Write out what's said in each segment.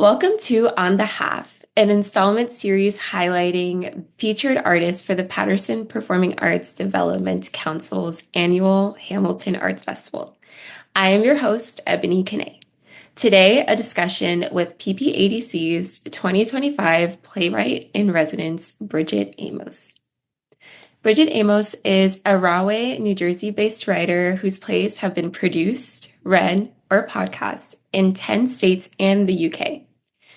Welcome to On the HAF, an installment series highlighting featured artists for the Patterson Performing Arts Development Council's annual Hamilton Arts Festival. I am your host, Ebony Kane. Today, a discussion with PPADC's 2025 Playwright in Residence, Brigid Amos. Brigid Amos is a Rahway, New Jersey-based writer whose plays have been produced, read, or podcast in 10 states and the UK.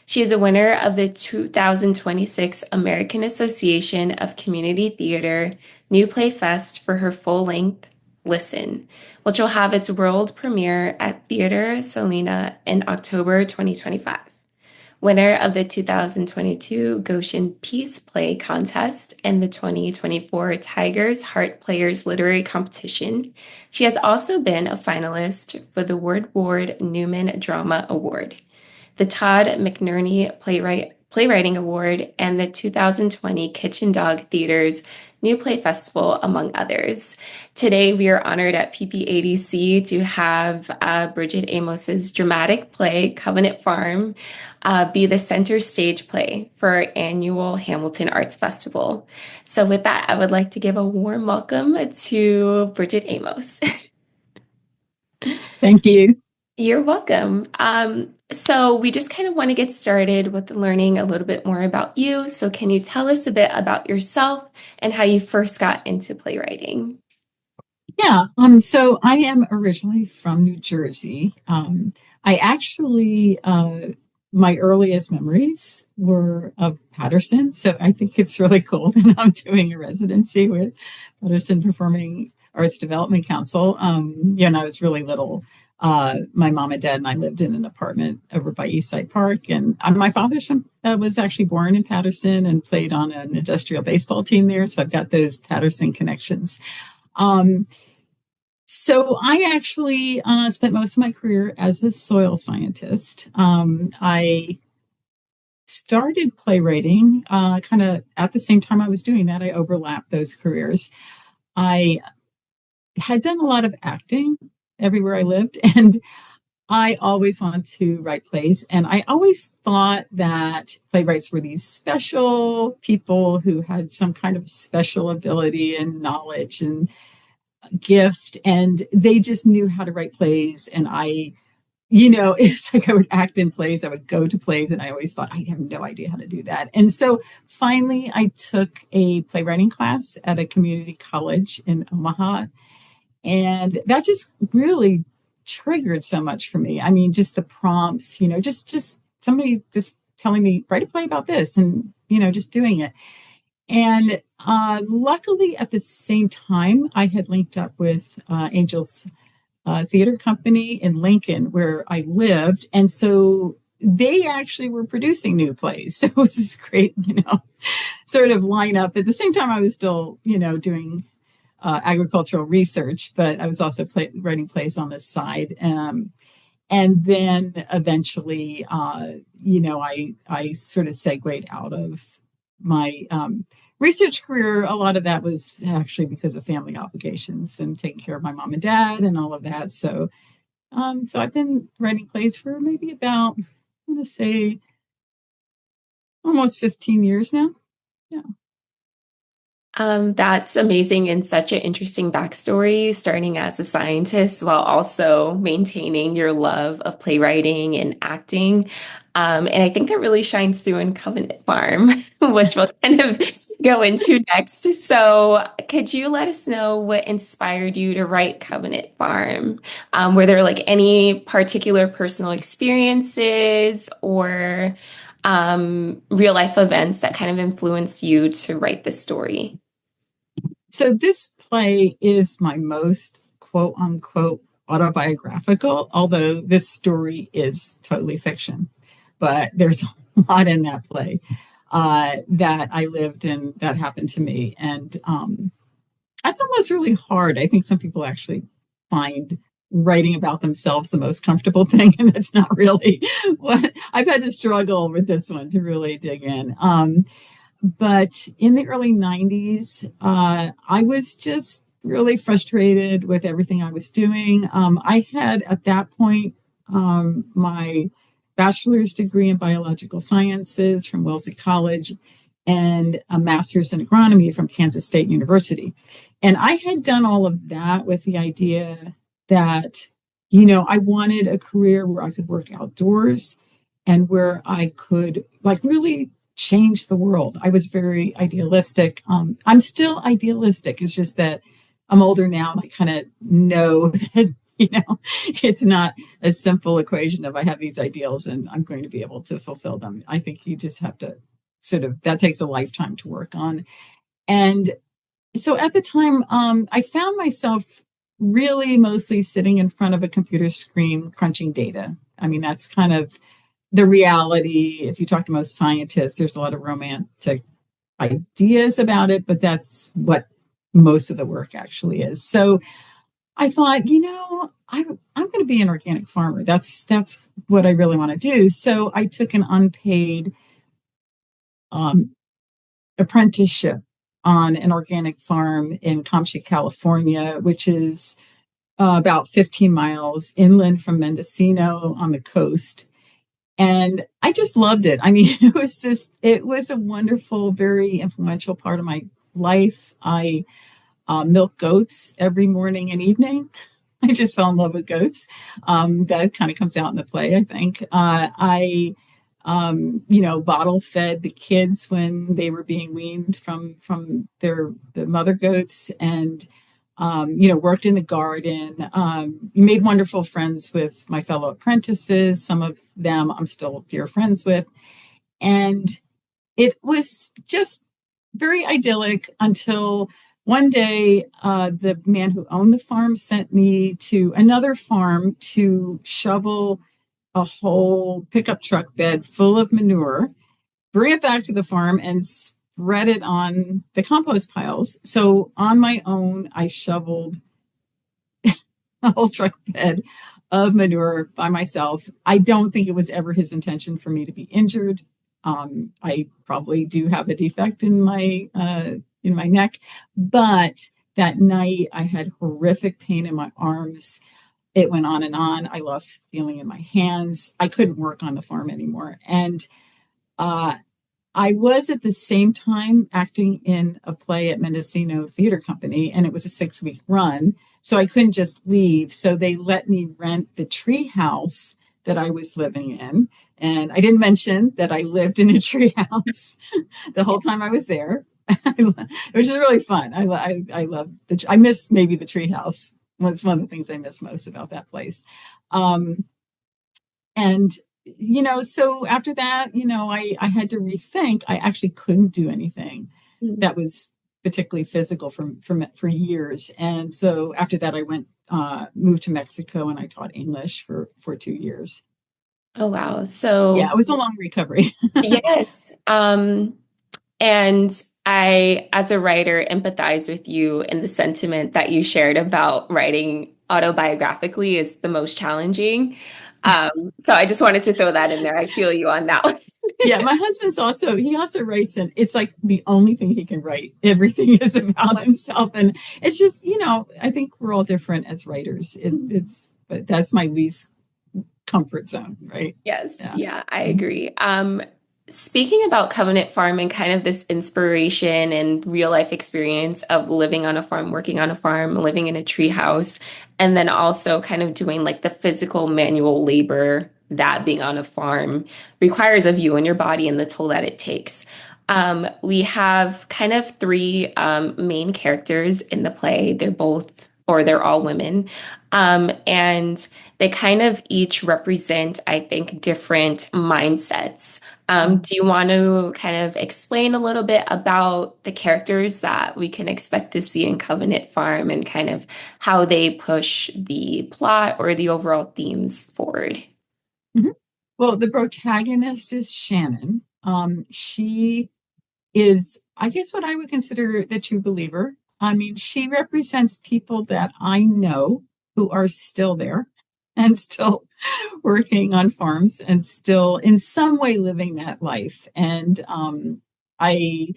She is a winner of the 2026 American Association of Community Theater New Play Fest for her full-length Listen, which will have its world premiere at Theater Salina in October 2025. Winner of the 2022 Goshen Peace Play Contest and the 2024 Tigers Heart Players Literary Competition, she has also been a finalist for the Woodward Newman Drama Award, the Todd McNerney Playwriting Award, and the 2020 Kitchen Dog Theater's New Play Festival, among others. Today, we are honored at PPADC to have Brigid Amos's dramatic play, Covenant Farm, be the center stage play for our annual Hamilton Arts Festival. So with that, I would like to give a warm welcome to Brigid Amos. Thank you. You're welcome. So we just kind of want to get started with learning a little bit more about you. So can you tell us a bit about yourself and how you first got into playwriting? Yeah. So I am originally from New Jersey. I actually, my earliest memories were of Patterson. So I think it's really cool that I'm doing a residency with Patterson Performing Arts Development Council. When I was really little, my mom and dad and I lived in an apartment over by Eastside Park. And my father was actually born in Patterson and played on an industrial baseball team there. So I've got those Patterson connections. So I actually spent most of my career as a soil scientist. I started playwriting kind of at the same time I was doing that. I overlapped those careers. I had done a lot of acting everywhere I lived, and I always wanted to write plays. And I always thought that playwrights were these special people who had some kind of special ability and knowledge and gift, and they just knew how to write plays. And it's like I would act in plays, I would go to plays, and I always thought I have no idea how to do that. And so finally I took a playwriting class at a community college in Omaha, and that just really triggered so much for me. I mean, just the prompts, just somebody just telling me, write a play about this, and just doing it. And luckily, at the same time, I had linked up with Angel's Theater Company in Lincoln, where I lived. And so they actually were producing new plays. So it was this great, sort of lineup. At the same time, I was still, doing agricultural research, but I was also writing plays on the side. And then eventually, I sort of segued out of my research career. A lot of that was actually because of family obligations and taking care of my mom and dad and all of that. So I've been writing plays for maybe about, I want to say, almost 15 years now. Yeah. That's amazing and such an interesting backstory, starting as a scientist while also maintaining your love of playwriting and acting. And I think that really shines through in Covenant Farm, which we'll kind of go into next. So could you let us know what inspired you to write Covenant Farm? Were there like any particular personal experiences or real life events that kind of influenced you to write this story? So this play is my most quote unquote autobiographical, although this story is totally fiction. But there's a lot in that play that I lived and that happened to me. And that's almost really hard. I think some people actually find writing about themselves the most comfortable thing, and that's not really what I've had to struggle with this one to really dig in. But in the early 90s, I was just really frustrated with everything I was doing. I had at that point my bachelor's degree in biological sciences from Wellesley College and a master's in agronomy from Kansas State University. And I had done all of that with the idea that, I wanted a career where I could work outdoors and where I could like really change the world. I was very idealistic. I'm still idealistic. It's just that I'm older now and I kind of know that, it's not a simple equation of I have these ideals and I'm going to be able to fulfill them. I think you just have to that takes a lifetime to work on. And so at the time, I found myself really mostly sitting in front of a computer screen crunching data. I mean, that's kind of the reality. If you talk to most scientists, there's a lot of romantic ideas about it, but that's what most of the work actually is. So I thought, I'm going to be an organic farmer. That's what I really want to do. So I took an unpaid um, apprenticeship on an organic farm in Comche, California, which is about 15 miles inland from Mendocino on the coast. And I just loved it. I mean, it was a wonderful, very influential part of my life. I milk goats every morning and evening. I just fell in love with goats. That kind of comes out in the play, I think. I bottle fed the kids when they were being weaned from the mother goats, and worked in the garden. Made wonderful friends with my fellow apprentices. Some of them I'm still dear friends with, and it was just very idyllic until one day, the man who owned the farm sent me to another farm to shovel a whole pickup truck bed full of manure, bring it back to the farm, and spread it on the compost piles. So on my own, I shoveled a whole truck bed of manure by myself. I don't think it was ever his intention for me to be injured. I probably do have a defect in my neck, but that night I had horrific pain in my arms. It went on and on. I lost feeling in my hands. I couldn't work on the farm anymore. And uh, I was at the same time acting in a play at Mendocino Theater Company, and it was a 6-week run. So I couldn't just leave. So they let me rent the tree house that I was living in. And I didn't mention that I lived in a tree house the whole time I was there, which is really fun. I love I miss maybe the tree house. It's one of the things I miss most about that place. And so after that, I had to rethink. I actually couldn't do anything that was particularly physical for years. And so after that, I moved to Mexico, and I taught English for 2 years. Oh, wow. So yeah, it was a long recovery. yes. And I, as a writer, empathize with you in the sentiment that you shared about writing autobiographically is the most challenging. So I just wanted to throw that in there. I feel you on that one. Yeah, my husband's he also writes, and it's like the only thing he can write. Everything is about himself. And it's just, I think we're all different as writers. But that's my least comfort zone, right? Yes, yeah, I agree. Speaking about Covenant Farm and kind of this inspiration and real life experience of living on a farm, working on a farm, living in a tree house, and then also kind of doing like the physical manual labor that being on a farm requires of you and your body and the toll that it takes. We have kind of three main characters in the play. They're all women. And they kind of each represent, I think, different mindsets. Do you want to kind of explain a little bit about the characters that we can expect to see in Covenant Farm and kind of how they push the plot or the overall themes forward? Mm-hmm. Well, the protagonist is Shannon. She is, I guess, what I would consider the true believer. I mean, she represents people that I know who are still there and still working on farms and still in some way living that life. And I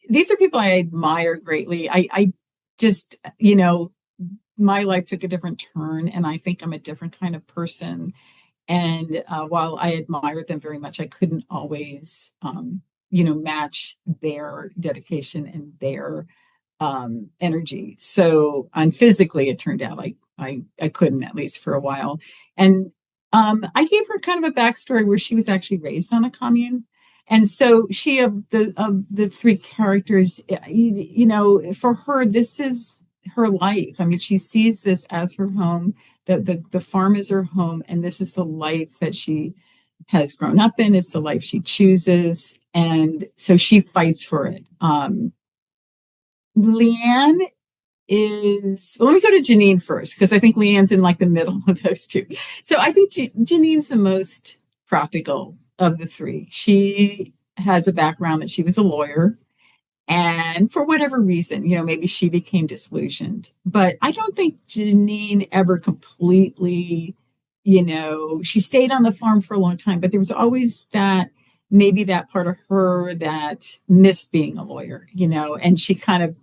these are people I admire greatly. I just, my life took a different turn, and I think I'm a different kind of person. And while I admired them very much, I couldn't always, match their dedication and their energy. So, and physically, it turned out I couldn't, at least for a while. And I gave her kind of a backstory where she was actually raised on a commune. And so she of the three characters, for her, this is her life. I mean, she sees this as her home. The farm is her home, and this is the life that she has grown up in. It's the life she chooses, and so she fights for it. Leanne is, well, let me go to Janine first, because I think Leanne's in like the middle of those two. So I think Janine's the most practical of the three. She has a background that she was a lawyer, and for whatever reason, maybe she became disillusioned. But I don't think Janine ever completely, she stayed on the farm for a long time, but there was always that, maybe that part of her that missed being a lawyer, and she kind of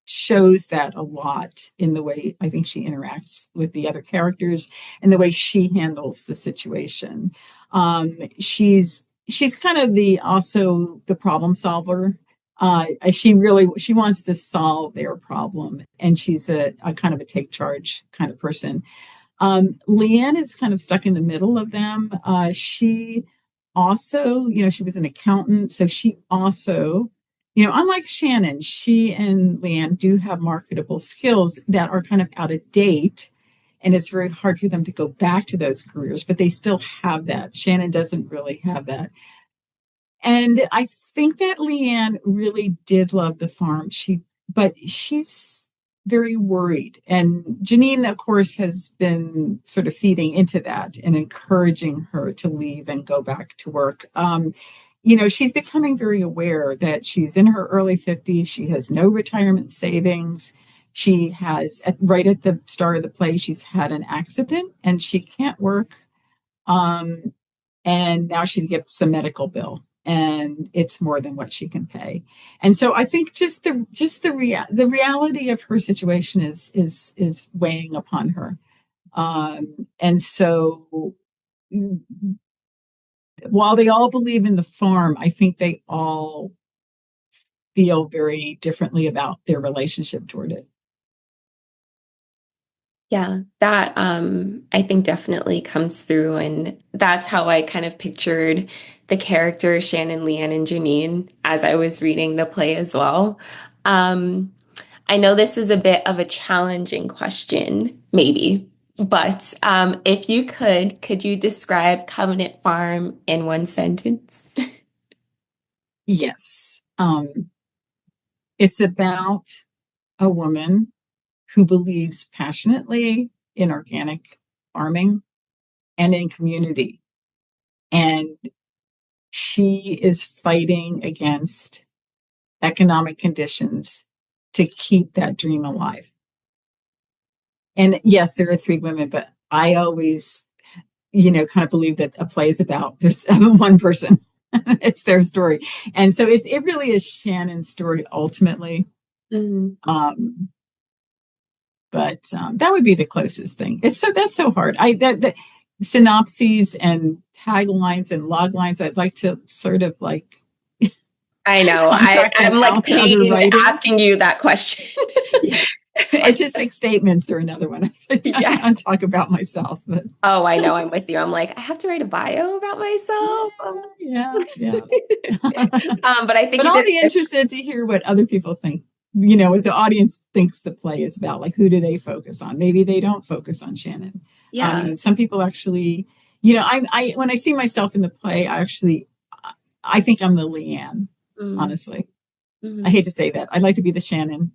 shows that a lot in the way I think she interacts with the other characters and the way she handles the situation. She's kind of also the problem solver. She wants to solve their problem, and she's a kind of a take charge kind of person. Leanne is kind of stuck in the middle of them. She also, she was an accountant, so she also, unlike Shannon, she and Leanne do have marketable skills that are kind of out of date. And it's very hard for them to go back to those careers, but they still have that. Shannon doesn't really have that. And I think that Leanne really did love the farm. But she's very worried. And Janine, of course, has been sort of feeding into that and encouraging her to leave and go back to work. She's becoming very aware that she's in her early 50s. She has no retirement savings. She has, right at the start of the play, she's had an accident and she can't work. And now she gets a medical bill, and it's more than what she can pay. And so I think just the reality of her situation is weighing upon her. And so while they all believe in the farm, I think they all feel very differently about their relationship toward it. Yeah, that I think definitely comes through, and that's how I kind of pictured the characters Shannon, Leanne, and Janine as I was reading the play as well. Um, I know this is a bit of a challenging question, maybe, but if you could you describe Covenant Farm in one sentence? Yes. It's about a woman who believes passionately in organic farming and in community. And she is fighting against economic conditions to keep that dream alive. And yes, there are three women, but I always, kind of believe that a play is about there's one person. It's their story. And so it really is Shannon's story ultimately. Mhm. But that would be the closest thing. That's so hard. That synopses and taglines and log lines, I'd like to sort of like I know. contract them I'm like out to other pained writers. asking you that question. Yeah. It's Artistic statements are another one. yeah. I talk about myself, but Oh, I know. I'm with you. I'm like, I have to write a bio about myself. yeah. But I think But you I'll did. be interested to hear what other people think. What the audience thinks the play is about. Like, who do they focus on? Maybe they don't focus on Shannon. Yeah. Some people actually, I when I see myself in the play, I think I'm the Leanne. Mm-hmm. Honestly, I Mm-hmm. hate to say that. I'd like to be the Shannon.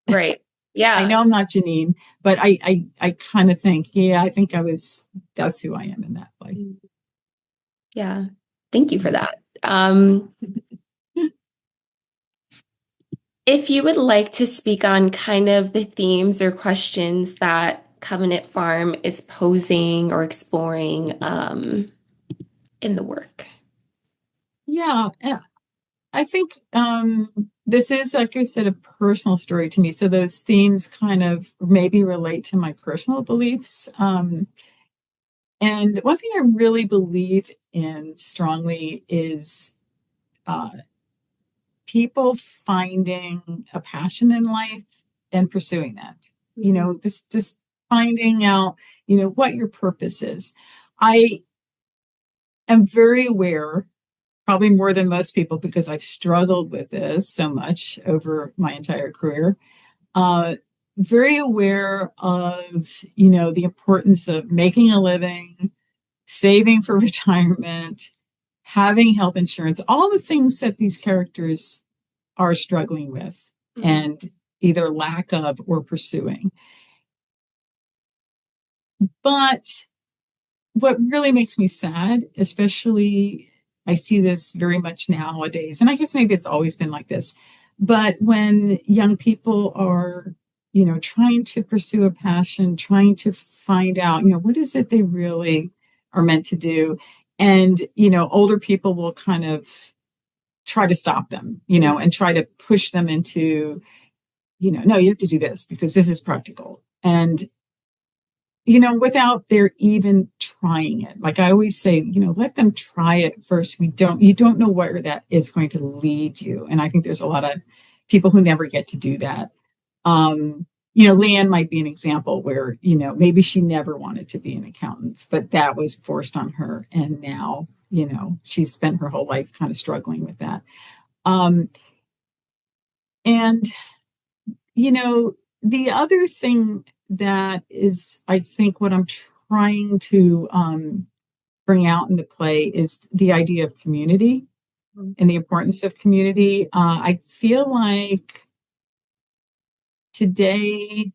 Right. I Yeah. know I'm not Janine, but I kind of think, yeah, I think that's who I am in that play. Yeah. Thank you for that. If you would like to speak on kind of the themes or questions that Covenant Farm is posing or exploring in the work. Yeah, I think this is, like I said, a personal story to me. So those themes kind of maybe relate to my personal beliefs. And one thing I really believe in strongly is uh, people finding a passion in life and pursuing that. Mhm. Just finding out, what your purpose is. I am very aware, probably more than most people, because I've struggled with this so much over my entire career. Uh, Very aware of, the importance of making a living, saving for retirement, having health insurance, all the things that these characters are struggling with Mhm. and either lack of or pursuing. But what really makes me sad, especially I see this very much nowadays, and I guess maybe it's always been like this, but when young people are, trying to pursue a passion, trying to find out, what is it they really are meant to do. And, older people will kind of try to stop them, and try to push them into, no, you have to do this because this is practical. And without their even trying it. Like I always say, let them try it first. You don't know where that is going to lead you. And I think there's a lot of people who never get to do that. Um, Leanne might be an example where, maybe she never wanted to be an accountant, but that was forced on her. And now, she's spent her whole life kind of struggling with that. Um, and the other thing that is, I think, what I'm trying to bring out into play is the idea of community Mhm. and the importance of community. I feel like today,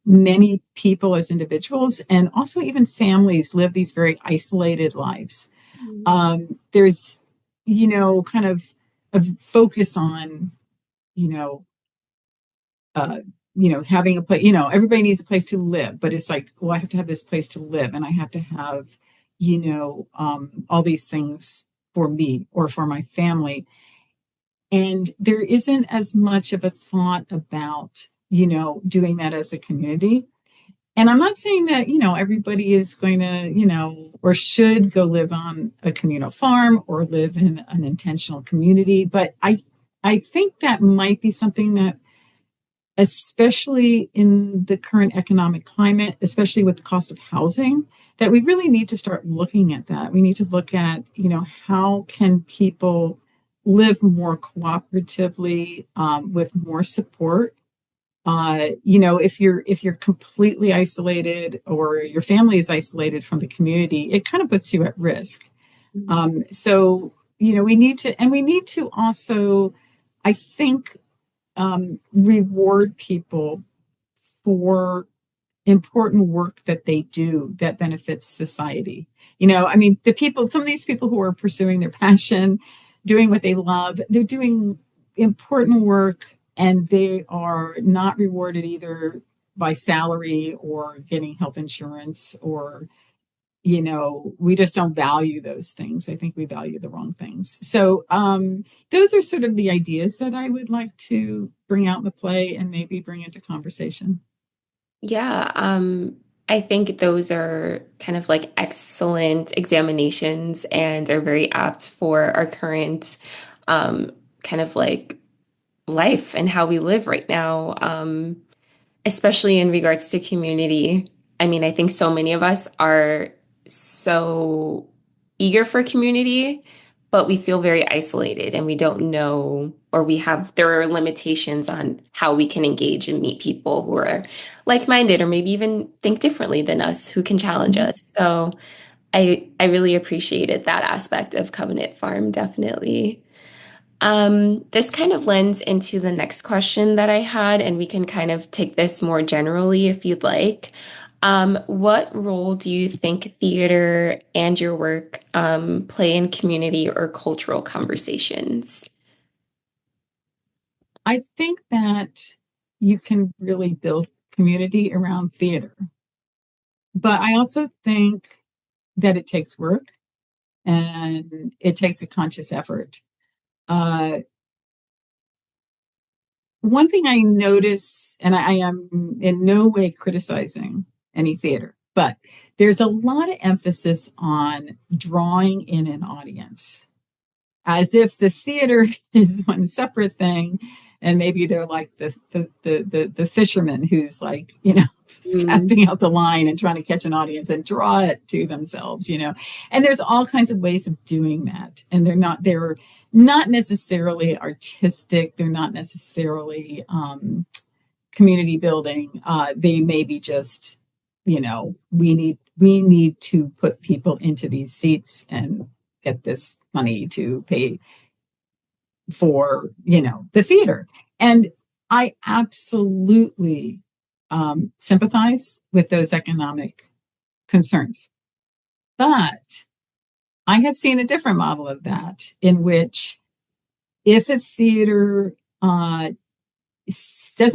many people as individuals and also even families live these very isolated lives. There's, kind of a focus on, you know, uh, having a place, everybody needs a place to live, but it's like, well, I have to have this place to live and I have to have, all these things for me or for my family. And there isn't as much of a thought about, doing that as a community. And I'm not saying that, everybody is going to, or should go live on a communal farm or live in an intentional community, but I think that might be something that, especially in the current economic climate, especially with the cost of housing, that we really need to start looking at that. We need to look at, how can people live more cooperatively, with more support. If you're completely isolated or your family is isolated from the community, it kind of puts you at risk. Mhm. So we need to also, I think, reward people for important work that they do that benefits society. I mean, some of these people who are pursuing their passion, doing what they love, they're doing important work and they are not rewarded either by salary or getting health insurance or, we just don't value those things. I think we value the wrong things. So, those are sort of the ideas that I would like to bring out in the play and maybe bring into conversation. Yeah, I think those are kind of like excellent examinations and are very apt for our current um, kind of like life and how we live right now, especially in regards to community. I mean, I think so many of us are so eager for community, but we feel very isolated and we don't know, or there are limitations on how we can engage and meet people who are like-minded or maybe even think differently than us who can challenge Mhm. us. So I really appreciated that aspect of Covenant Farm, definitely. This kind of lends into the next question that I had, and we can kind of take this more generally if you'd like. What role do you think theater and your work play in community or cultural conversations? I think that you can really build community around theater, but I also think that it takes work and it takes a conscious effort. Uh, One thing I notice, and I am in no way criticizing any theater, but there's a lot of emphasis on drawing in an audience, as if the theater is one separate thing, and maybe they're like the fisherman who's like, Mm, casting out the line and trying to catch an audience and draw it to themselves. And there's all kinds of ways of doing that, and they're not necessarily artistic, they're not necessarily community building. They may be just, we need to put people into these seats and get this money to pay for, the theater. And I absolutely sympathize with those economic concerns. But I have seen a different model of that, in which if a theater doesn't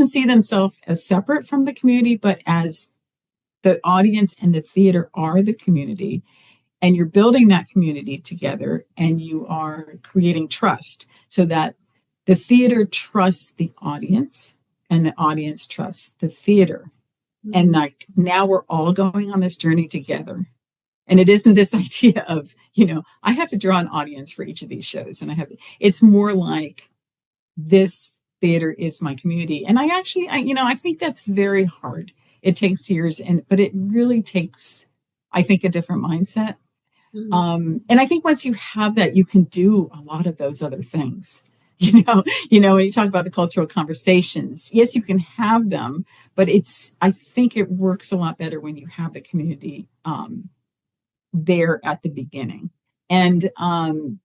see themselves as separate from the community, but as the audience and the theater are the community, and you're building that community together, and you are creating trust so that the theater trusts the audience and the audience trusts the theater. And mm, like, now we're all going on this journey together. And it isn't this idea of, I have to draw an audience for each of these shows. And it's more like, this theater is my community. And I think that's very hard. It takes years, but it really takes, I think, a different mindset. mm. And I think once you have that, you can do a lot of those other things. When you talk about the cultural conversations, yes, you can have them, but I think it works a lot better when you have the community there at the beginning. And and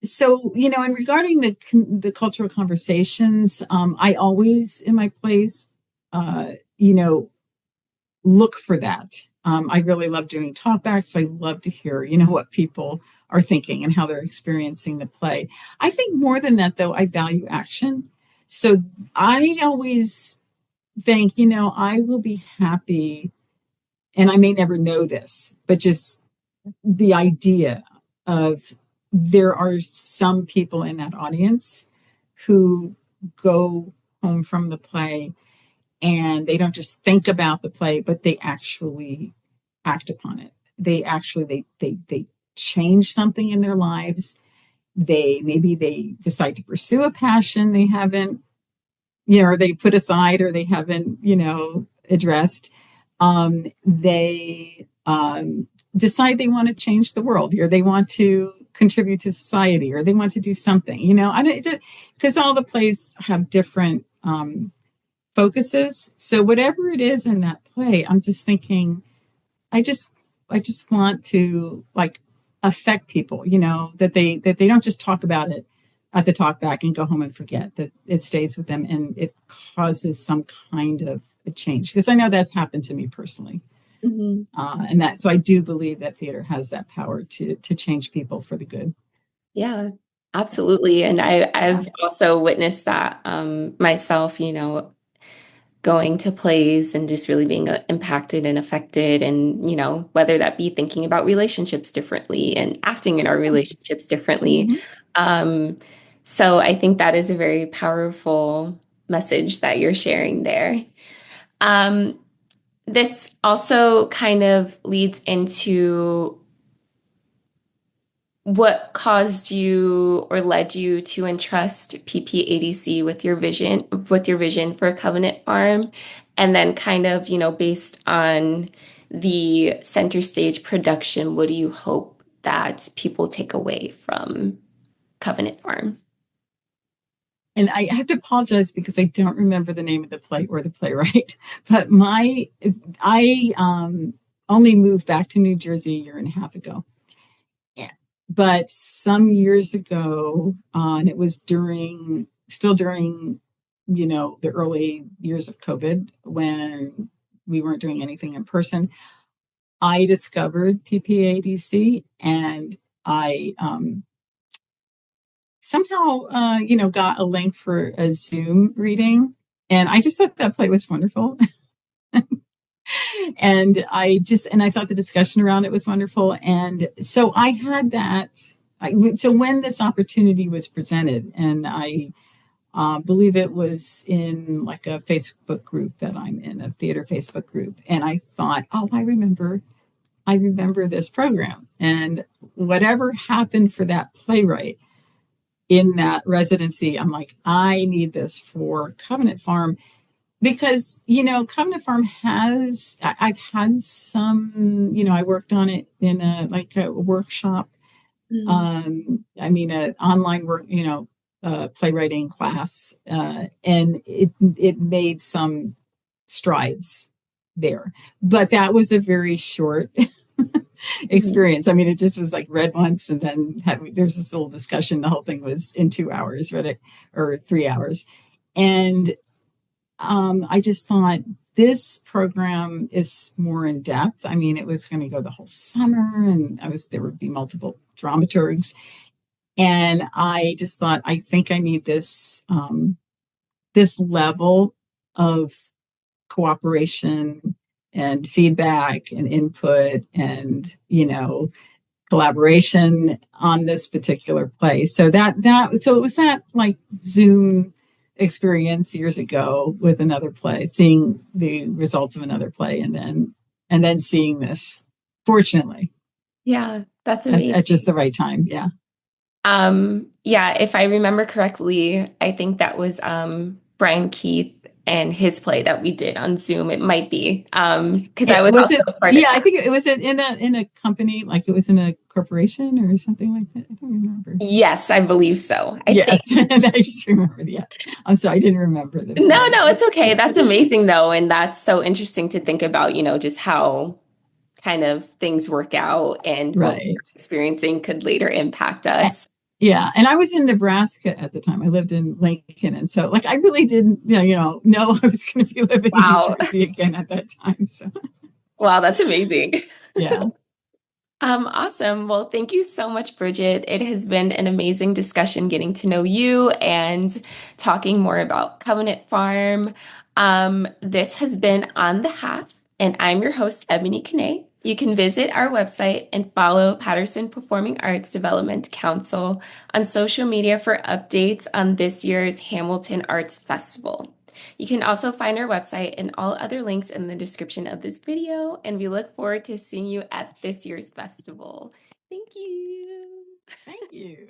regarding the cultural conversations, I always in my plays, look for that. I really love doing talkbacks, so I love to hear, what people are thinking and how they're experiencing the play. I think more than that, though, I value action. So I always think, I will be happy, and I may never know this, but just the idea of, there are some people in that audience who go home from the play and they don't just think about the play, but they actually act upon it. They change something in their lives. Maybe they decide to pursue a passion they haven't, or they put aside, or they haven't, addressed. They decide they want to change the world, or they want to contribute to society, or they want to do something. Because all the plays have different focuses. So whatever it is in that play, I'm just thinking, I just want to, like, affect people, that they don't just talk about it at the talk back and go home and forget, that it stays with them and it causes some kind of a change. Because I know that's happened to me personally. Mhm. So I do believe that theater has that power to change people for the good. Yeah, absolutely. And Yeah. I've also witnessed that myself, going to plays and just really being impacted and affected, and whether that be thinking about relationships differently and acting in our relationships differently. Mhm. Um, so I think that is a very powerful message that you're sharing there. Um, this also kind of leads into what caused you or led you to entrust PPADC with your vision for Covenant Farm, and then kind of, based on the center stage production, what do you hope that people take away from Covenant Farm? And I have to apologize because I don't remember the name of the play or the playwright, but I only moved back to New Jersey a year and a half ago. Yeah. But some years ago, and it was still during, the early years of COVID, when we weren't doing anything in person, I discovered PPADC, and I somehow, got a link for a Zoom reading. And I just thought that play was wonderful. And I thought the discussion around it was wonderful. And so I had that. So when this opportunity was presented, and Believe it was in like a Facebook group that I'm in, a theater Facebook group. And I thought, oh, I remember this program. And whatever happened for that playwright in that residency, I'm like, I need this for Covenant Farm because, Covenant Farm I've had some, I worked on it in a workshop. Mm. I mean, an online work, playwriting class, and it made some strides there, but that was a very short Mhm. experience. I mean, it just was like read once and then there's this little discussion. The whole thing was in 2 hours, read it, or 3 hours. And I just thought this program is more in depth. I mean, it was going to go the whole summer and there would be multiple dramaturgs. And I just thought, I think I need this level of cooperation and feedback and input and collaboration on this particular play. So so it was that like Zoom experience years ago with another play, seeing the results of another play, and then seeing this, fortunately, Yeah, that's at just amazing. the right time. Yeah. Yeah, if I remember correctly, I think that was Brian Keith and his play that we did on Zoom. It might be because I was Was also it? a part of Yeah, I that. think it was in a company, like it was in a corporation or something like that. I don't remember. Yes, I believe so. I think. Yes, and I just remember. Yeah, I'm sorry, I didn't remember the No, name. no, it's okay. Yeah, That's amazing though, and that's so interesting to think about, just how kind of things work out and what we're right. experiencing could later impact A- us. Yeah, and I was in Nebraska at the time. I lived in Lincoln, and so like I really didn't, know I was going to be living in New Wow. Jersey again at that time. So Wow, that's amazing. yeah, Awesome. Well, thank you so much, Bridget. It has been an amazing discussion getting to know you and talking more about Covenant Farm. This has been On the Half, and I'm your host, Ebony Kane. You can visit our website and follow Patterson Performing Arts Development Council on social media for updates on this year's Hamilton Arts Festival. You can also find our website and all other links in the description of this video, and we look forward to seeing you at this year's festival. Thank you. thank you.